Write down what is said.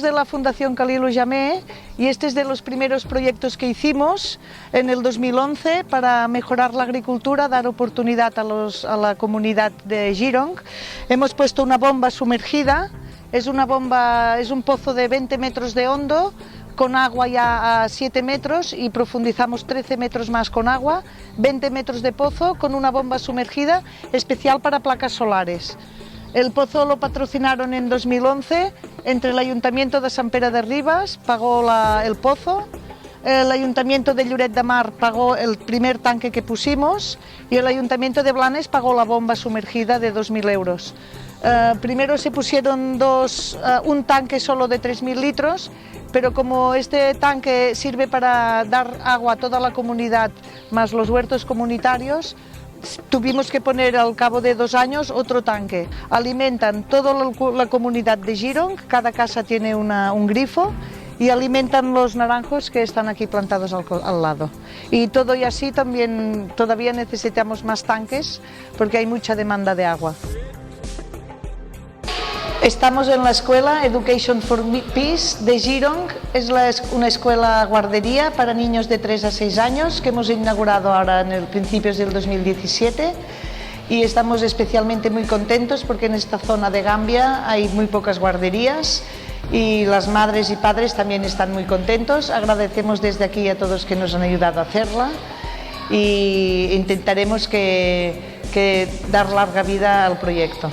Somos de la Fundación Khalil Ojame y este es de los primeros proyectos que hicimos en el 2011 para mejorar la agricultura, dar oportunidad a la comunidad de Girong. Hemos puesto una bomba sumergida, es un pozo de 20 metros de hondo, con agua ya a 7 metros y profundizamos 13 metros más con agua, 20 metros de pozo con una bomba sumergida especial para placas solares. El pozo lo patrocinaron en 2011 entre el Ayuntamiento de Sant Pere de Ribes, pagó el pozo, el Ayuntamiento de Lloret de Mar pagó el primer tanque que pusimos y el Ayuntamiento de Blanes pagó la bomba sumergida de 2.000 euros. Primero se pusieron un tanque solo de 3.000 litros, pero como este tanque sirve para dar agua a toda la comunidad más los huertos comunitarios, tuvimos que poner al cabo de 2 años otro tanque. Alimentan toda la comunidad de Girong, cada casa tiene un grifo y alimentan los naranjos que están aquí plantados al lado. Y todo y así también todavía necesitamos más tanques porque hay mucha demanda de agua. Estamos en la escuela Education for Peace de Girong, es una escuela guardería para niños de 3 a 6 años que hemos inaugurado ahora en principios del 2017 y estamos especialmente muy contentos porque en esta zona de Gambia hay muy pocas guarderías y las madres y padres también están muy contentos. Agradecemos desde aquí a todos que nos han ayudado a hacerla y intentaremos dar larga vida al proyecto.